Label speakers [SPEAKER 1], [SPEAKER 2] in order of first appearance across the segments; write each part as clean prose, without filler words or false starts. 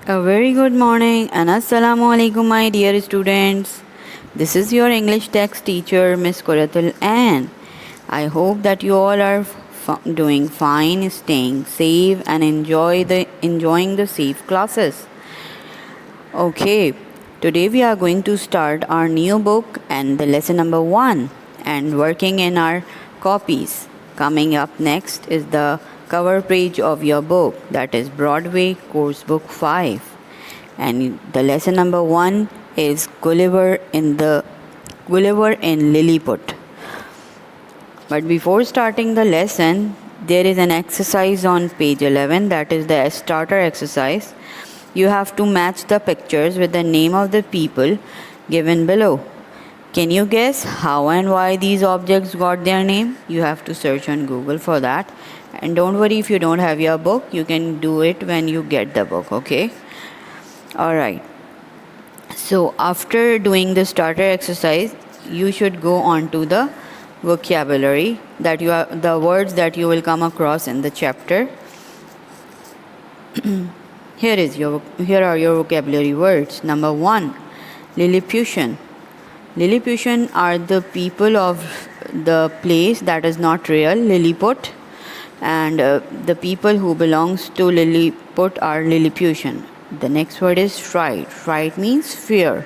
[SPEAKER 1] A very good morning and assalamu alaikum, my dear students. This is your English text teacher, Miss Kuratul Ann. I hope that you all are doing fine, staying safe, and enjoying the safe classes. Okay, today we are going to start our new book and the lesson number 1 and working in our copies. Coming up next is the cover page of your book, that is Broadway Course Book 5. And the lesson number 1 is Gulliver in Lilliput. But before starting the lesson, there is an exercise on page 11, that is the starter exercise. You have to match the pictures with the name of the people given below. Can you guess how and why these objects got their name? You have to search on Google for that. And don't worry if you don't have your book, you can do it when you get the book, okay? Alright. So after doing the starter exercise, you should go on to the vocabulary the words that you will come across in the chapter. Here are your vocabulary words. Number 1, Lilliputian. Lilliputian are the people of the place that is not real, Lilliput, and the people who belongs to Lilliput are Lilliputian. The next word is fright. Fright means fear.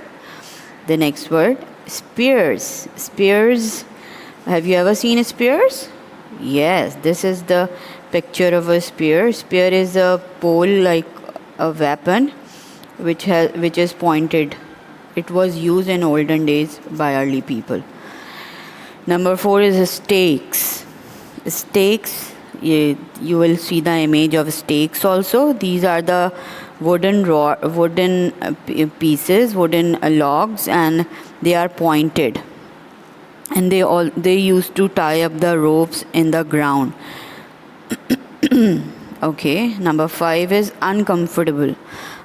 [SPEAKER 1] The next word, spears. Spears. Have you ever seen spears? Yes, this is the picture of a spear. Spear is a pole like a weapon which is pointed. It was used in olden days by early people. Number 4 is stakes. Stakes, you will see the image of stakes also. These are the wooden pieces, wooden logs, and they are pointed. And they used to tie up the ropes in the ground. Okay, number 5 is uncomfortable.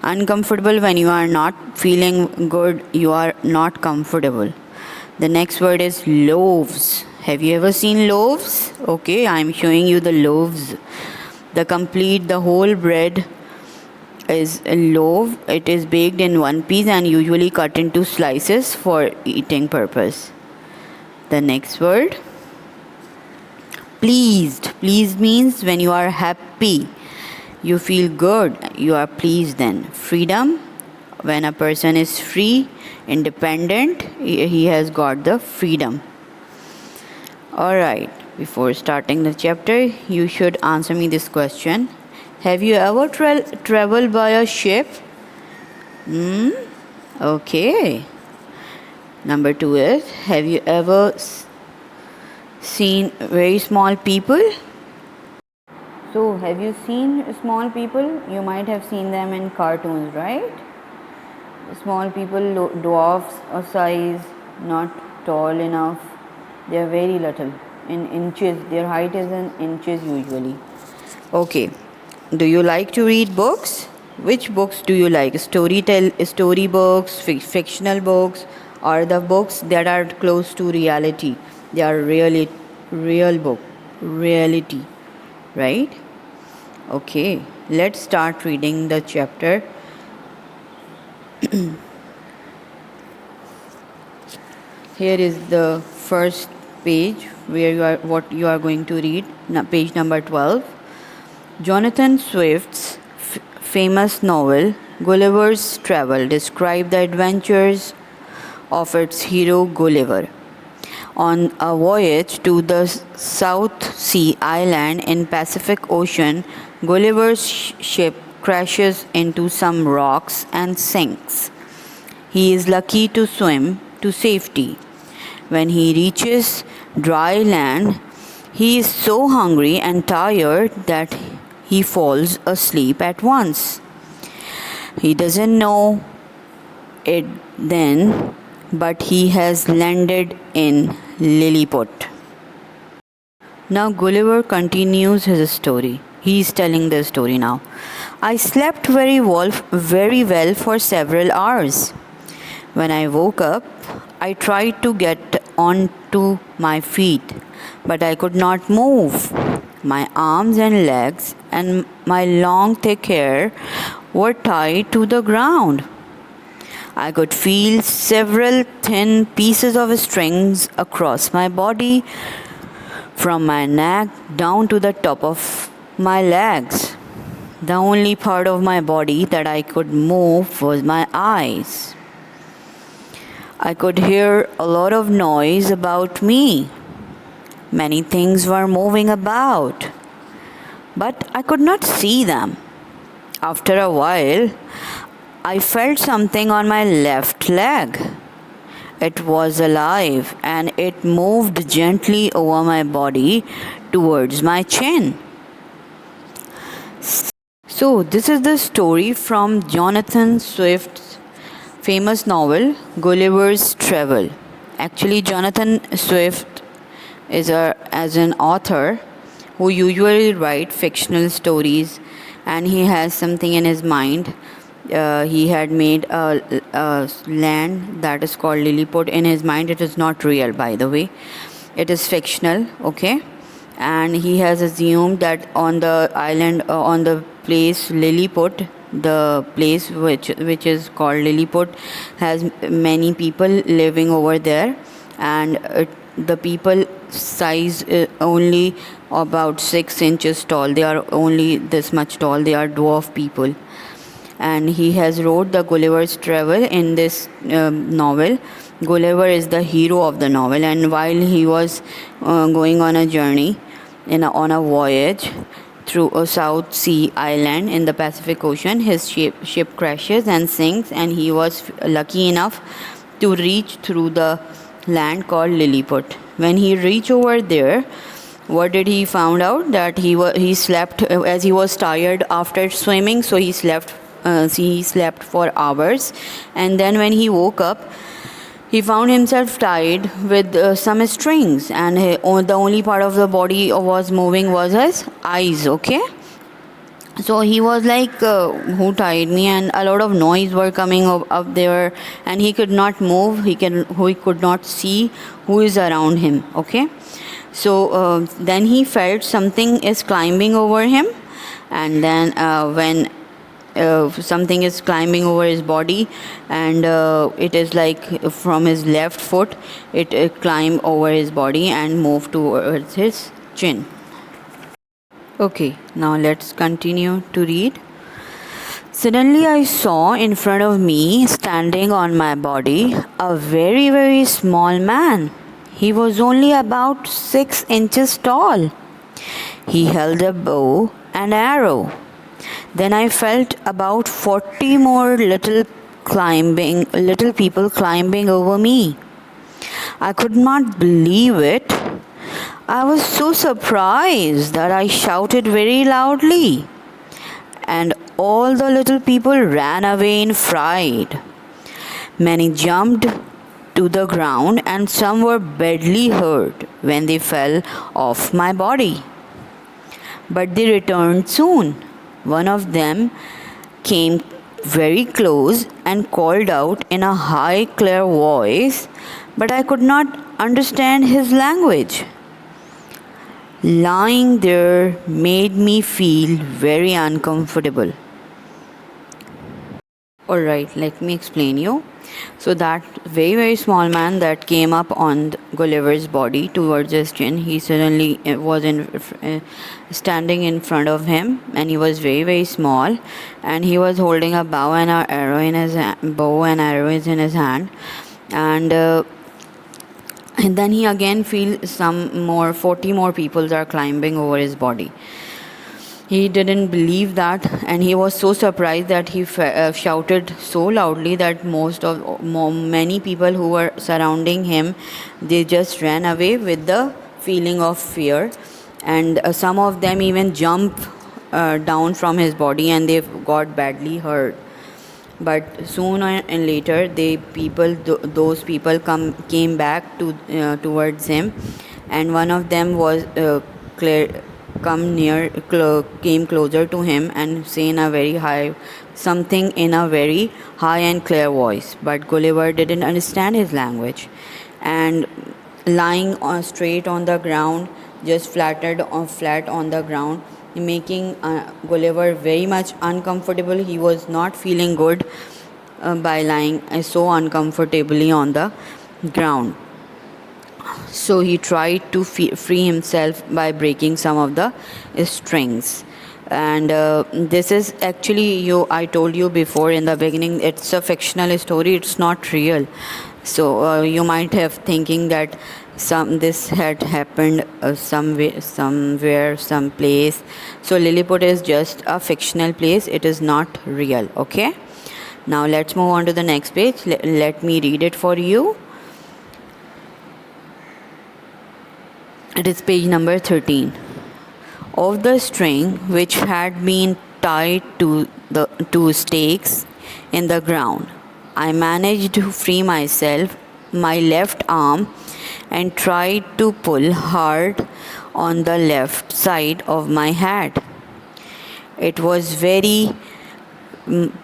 [SPEAKER 1] Uncomfortable when you are not feeling good, you are not comfortable. The next word is loaves. Have you ever seen loaves? Okay, I am showing you the loaves. The whole bread is a loaf. It is baked in one piece and usually cut into slices for eating purpose. The next word, pleased. Pleased means when you are happy, you feel good, you are pleased then. Freedom, when a person is free, independent, he has got the freedom. Alright, before starting the chapter, you should answer me this question. Have you ever traveled by a ship? Okay. Number 2 is, have you ever seen very small people? So, have you seen small people? You might have seen them in cartoons, right? Small people, dwarfs or size, not tall enough. They are very little, in inches. Their height is in inches usually. Okay. Do you like to read books? Which books do you like? Story books, fictional books, or the books that are close to reality? They are reality, right? Okay, let's start reading the chapter. Here is the first page where you are going to read, page number 12. Jonathan Swift's famous novel Gulliver's Travel describes the adventures of its hero Gulliver. On a voyage to the South Sea island in Pacific Ocean, Gulliver's ship crashes into some rocks and sinks. He is lucky to swim to safety. When he reaches dry land, he is so hungry and tired that he falls asleep at once. He doesn't know it then, but he has landed in Lilliput. Now Gulliver continues his story. He is telling the story now. I slept very well for several hours. When I woke up, I tried to get onto my feet, but I could not move. My arms and legs and my long thick hair were tied to the ground. I could feel several thin pieces of strings across my body, from my neck down to the top of my legs. The only part of my body that I could move was my eyes. I could hear a lot of noise about me. Many things were moving about, but I could not see them. After a while, I felt something on my left leg. It was alive and it moved gently over my body towards my chin. So, this is the story from Jonathan Swift's famous novel Gulliver's Travel. Actually, Jonathan Swift is as an author who usually write fictional stories, and he has something in his mind. He had made a land that is called Lilliput in his mind. It is not real, by the way. It is fictional, okay? And he has assumed that on the island, on the place Lilliput, the place which is called Lilliput, has many people living over there, and the people size only about 6 inches tall. They are only this much tall. They are dwarf people. And he has wrote the Gulliver's Travel in this novel. Gulliver is the hero of the novel, and while he was going on a journey on a voyage through a South Sea island in the Pacific Ocean, his ship crashes and sinks, and he was lucky enough to reach through the land called Lilliput. When he reached over there, what did he found out? That he slept as he was tired after swimming, so he slept. He slept for hours, and then when he woke up, he found himself tied with some strings, and the only part of the body was moving was his eyes. Okay, so he was like, who tied me? And a lot of noise were coming up there, and he could not move. He could not see who is around him. Okay, so then he felt something is climbing over him, and then when something is climbing over his body, and it is like from his left foot, it climbed over his body and moved towards his chin. Okay, now let's continue to read. Suddenly I saw in front of me, standing on my body, a very, very small man. He was only about 6 inches tall. He held a bow and arrow. Then I felt about 40 more little people climbing over me. I could not believe it. I was so surprised that I shouted very loudly, and all the little people ran away in fright. Many jumped to the ground, and some were badly hurt when they fell off my body. But they returned soon. One of them came very close and called out in a high, clear voice, but I could not understand his language. Lying there made me feel very uncomfortable. Alright, let me explain you. So that very, very small man that came up on Gulliver's body towards his chin, he suddenly was standing in front of him, and he was very, very small, and he was holding a bow and arrow in his hand, and then he again feels some more 40 more people are climbing over his body. He didn't believe that, and he was so surprised that he shouted so loudly that many people who were surrounding him, they just ran away with the feeling of fear, and some of them even jumped down from his body, and they got badly hurt. But sooner and later, those people came back towards him, and one of them was came closer to him and saying something in a very high and clear voice. But Gulliver didn't understand his language, and lying straight on the ground, just flat on the ground, making Gulliver very much uncomfortable. He was not feeling good by lying so uncomfortably on the ground. So he tried to free himself by breaking some of the strings. And this is actually, I told you before in the beginning, it's a fictional story, it's not real. So you might have thinking that this had happened somewhere, someplace. So Lilliput is just a fictional place, it is not real. Okay, now let's move on to the next page. Let me read it for you. It is page number 13. Of the string which had been tied to the two stakes in the ground, I managed to free myself, my left arm, and tried to pull hard on the left side of my hat. It was very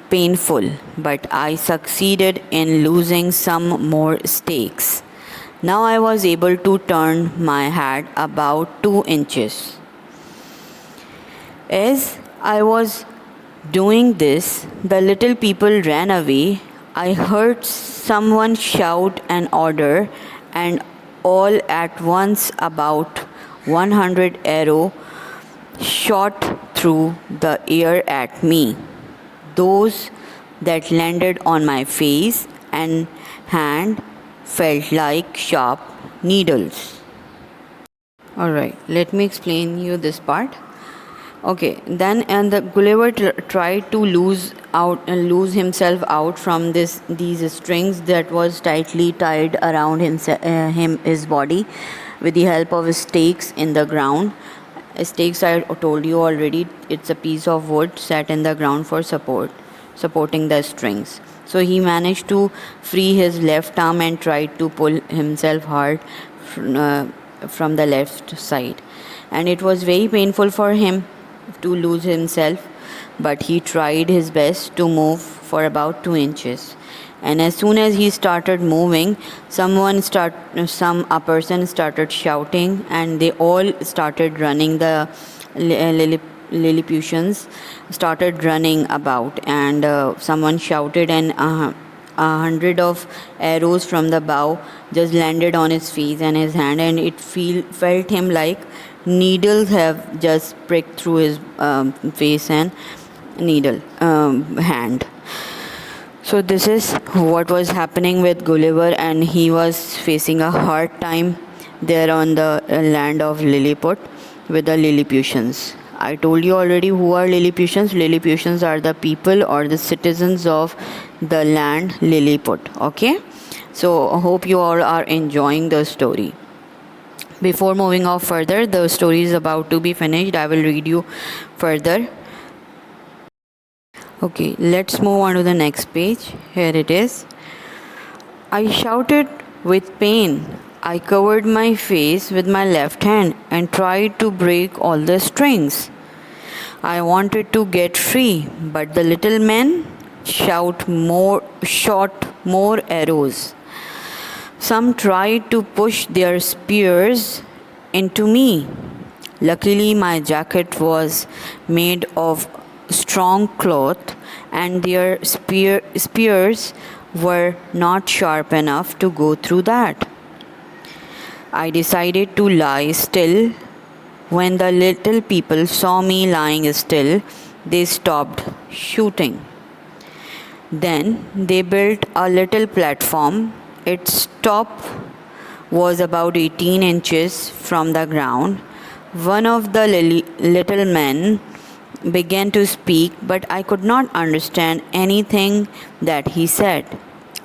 [SPEAKER 1] painful, but I succeeded in losing some more stakes. Now I was able to turn my hat about 2 inches. As I was doing this, the little people ran away. I heard someone shout an order, and all at once about 100 arrows shot through the air at me. Those that landed on my face and hand felt like sharp needles. Alright, let me explain you this part. Okay, then and the Gulliver tried to lose himself out from these strings that was tightly tied around his body with the help of stakes in the ground. Stakes, I told you already, it's a piece of wood set in the ground for supporting the strings. So he managed to free his left arm and tried to pull himself hard from the left side. And it was very painful for him to lose himself, but he tried his best to move for about 2 inches. And as soon as he started moving, a person started shouting, and they all started running. The Lilliputians started running about, and someone shouted, and 100 of arrows from the bow just landed on his face and his hand, and it felt him like needles have just pricked through his face and hand. So this is what was happening with Gulliver, and he was facing a hard time there on the land of Lilliput with the Lilliputians. I told you already who are Lilliputians. Lilliputians are the people or the citizens of the land Lilliput. Okay, so I hope you all are enjoying the story. Before moving off further, the story is about to be finished. I will read you further. Okay, let's move on to the next page. Here it is. I shouted with pain. I covered my face with my left hand and tried to break all the strings. I wanted to get free, but the little men shot more arrows. Some tried to push their spears into me. Luckily, my jacket was made of strong cloth, and their spears were not sharp enough to go through that. I decided to lie still. When the little people saw me lying still, they stopped shooting. Then they built a little platform. Its top was about 18 inches from the ground. One of the little men began to speak, but I could not understand anything that he said.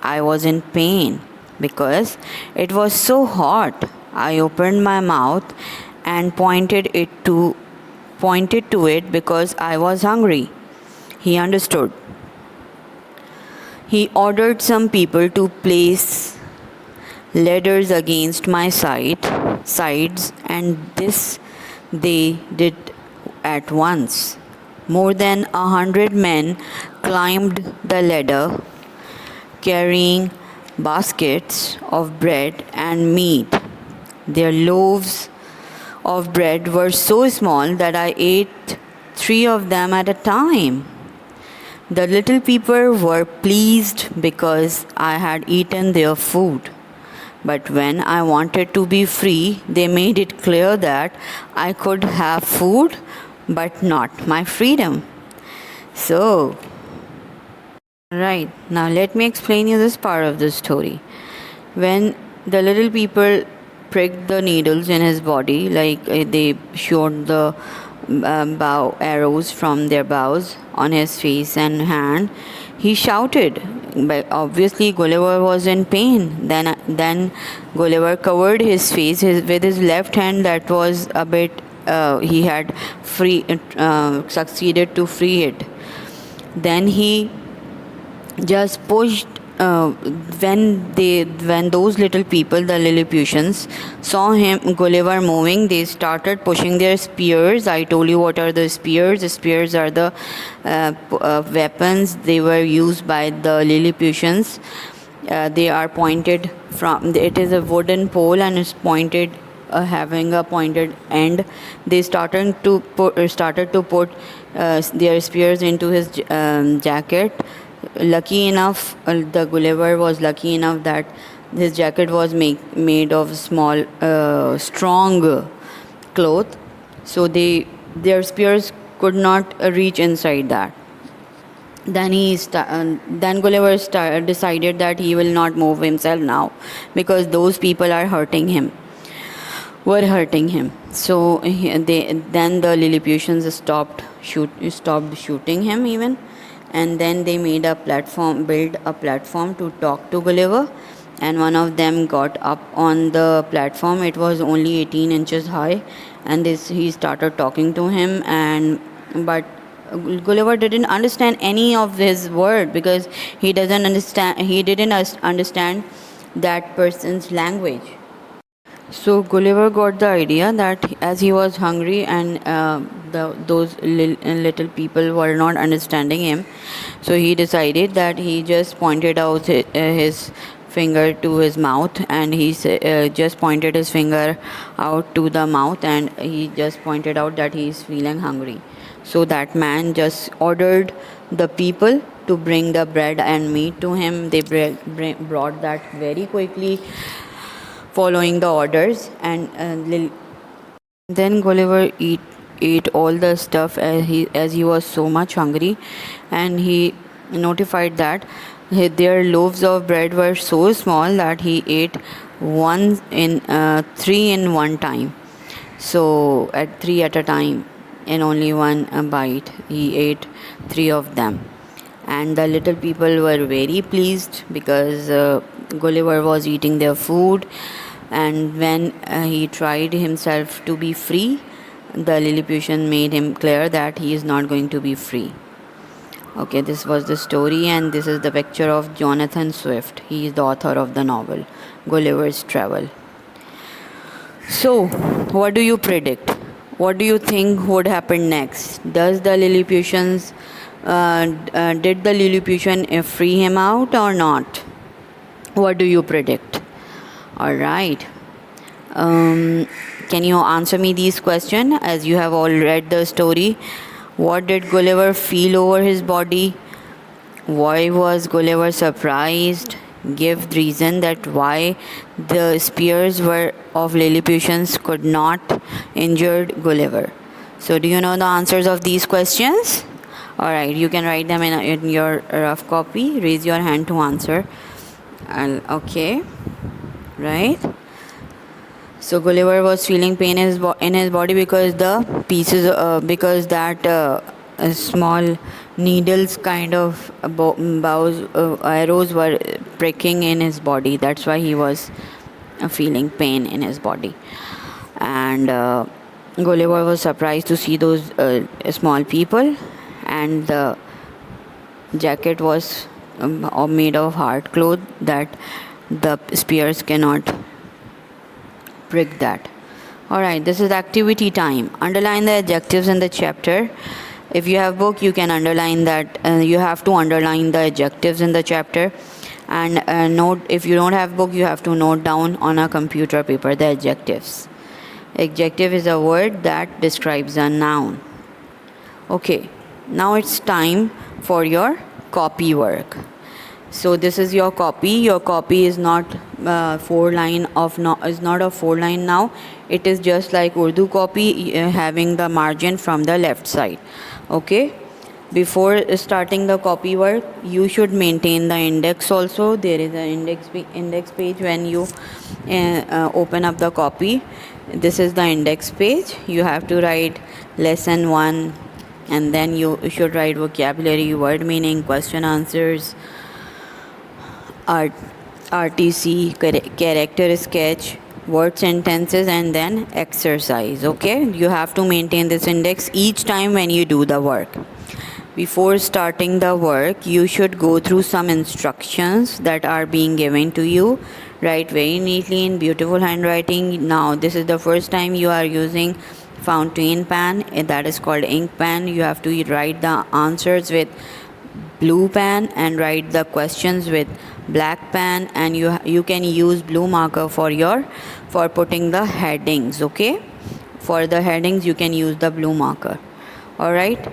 [SPEAKER 1] I was in pain because it was so hot. I opened my mouth and pointed to it because I was hungry. He understood. He ordered some people to place ladders against my sides, and this they did at once. More than 100 men climbed the ladder, carrying baskets of bread and meat. Their loaves of bread were so small that I ate 3 of them at a time. The little people were pleased because I had eaten their food. But when I wanted to be free, they made it clear that I could have food but not my freedom. So, right, now let me explain you this part of the story. When the little people pricked the needles in his body, like they shot the bow arrows from their bows on his face and hand, he shouted. But obviously Gulliver was in pain. Then Gulliver covered his face with his left hand. That was a bit. He had succeeded to free it. Then he just pushed. When those little people, the Lilliputians, saw Gulliver moving, they started pushing their spears. I told you what are the spears. The spears are the weapons they were used by the Lilliputians. They are pointed from. It is a wooden pole and it's pointed, having a pointed end. They started to put their spears into his jacket. Lucky enough, the Gulliver was lucky enough that his jacket was made of small, strong cloth, so their spears could not reach inside that. Then Gulliver decided that he will not move himself now because those people are hurting him. So then the Lilliputians stopped shooting him even. And then they built a platform to talk to Gulliver, and one of them got up on the platform. It was only 18 inches high, and he started talking to him, but Gulliver didn't understand any of his word because he didn't understand that person's language. So Gulliver got the idea that as he was hungry and those little people were not understanding him, so he decided that he just pointed out his finger to his mouth, and he just pointed his finger out to the mouth, and he just pointed out that he is feeling hungry. So that man just ordered the people to bring the bread and meat to him. They brought that very quickly, following the orders, and then Gulliver ate all the stuff as he was so much hungry, and he notified that their loaves of bread were so small that he ate 3 in one time. So at 3 at a time, in only one bite, he ate 3 of them. And the little people were very pleased because Gulliver was eating their food, and when he tried himself to be free, the Lilliputian made him clear that he is not going to be free. Okay, this was the story, and this is the picture of Jonathan Swift. He is the author of the novel Gulliver's Travel. So, what do you predict? What do you think would happen next? Did the Lilliputian free him out or not? What do you predict? All right. Can you answer me these questions as you have all read the story? What did Gulliver feel over his body? Why was Gulliver surprised? Give the reason that why the spears were of Lilliputians could not injure Gulliver. So do you know the answers of these questions? Alright, you can write them in your rough copy. Raise your hand to answer. Okay, right. So Gulliver was feeling pain in his body because the pieces, because that small needles kind of arrows were pricking in his body. That's why he was feeling pain in his body. And Gulliver was surprised to see those small people, and the jacket was made of hard cloth that the spears cannot prick that. Alright, this is activity time. Underline the adjectives in the chapter. If you have book, you can underline that. You have to underline the adjectives in the chapter, and note, if you don't have book, you have to note down on a computer paper the adjectives. Adjective is a word that describes a noun. Okay, now it's time for your copy work. So this is your copy. Your copy is not is not a 4-line now. It is just like Urdu copy, having the margin from the left side. Okay. Before starting the copy work, you should maintain the index also. There is an index page when you open up the copy. This is the index page. You have to write lesson 1, and then you should write vocabulary, word meaning, question answers, RTC, character sketch, word sentences, and then exercise. Okay, you have to maintain this index each time when you do the work. Before starting the work, you should go through some instructions that are being given to you. Write very neatly in beautiful handwriting. Now, this is the first time you are using fountain pen, that is called ink pen. You have to write the answers with blue pen and write the questions with black pen, and you can use blue marker for putting the headings. Okay, for the headings you can use the blue marker. All right.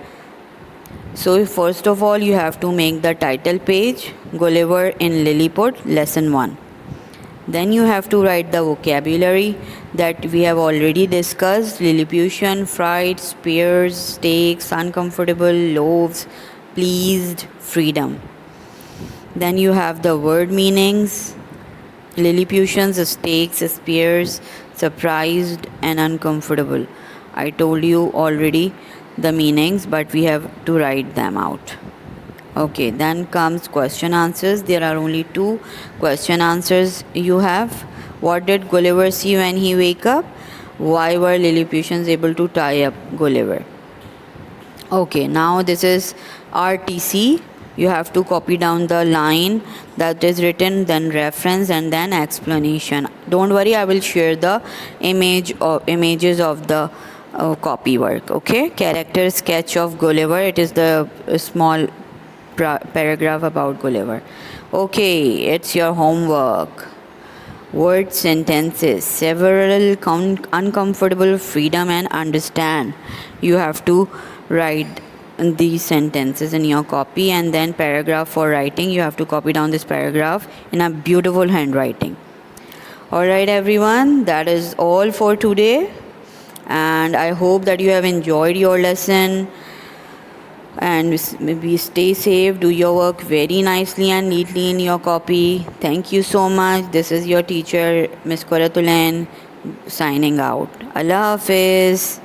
[SPEAKER 1] So first of all, you have to make the title page, Gulliver in Lilliput, lesson 1. Then you have to write the vocabulary that we have already discussed: Lilliputian, fright, spears, stakes, uncomfortable, loaves, pleased, freedom. Then you have the word meanings: Lilliputians, stakes, spears, surprised, and uncomfortable. I told you already the meanings, but we have to write them out. Okay, then comes question answers. There are only 2 question answers you have. What did Gulliver see when he wake up? Why were Lilliputians able to tie up Gulliver? Okay, now this is RTC. You have to copy down the line that is written, then reference, and then explanation. Don't worry, I will share the images of the copy work. Okay, character sketch of Gulliver. It is the small paragraph about Gulliver. Okay, it's your homework. Word sentences: several, uncomfortable, freedom, and understand. You have to write these sentences in your copy, and then paragraph for writing. You have to copy down this paragraph in a beautiful handwriting. Alright everyone, that is all for today, and I hope that you have enjoyed your lesson. And maybe stay safe, do your work very nicely and neatly in your copy. Thank you so much. This is your teacher, Miss Quratulain, signing out. Allah Hafiz.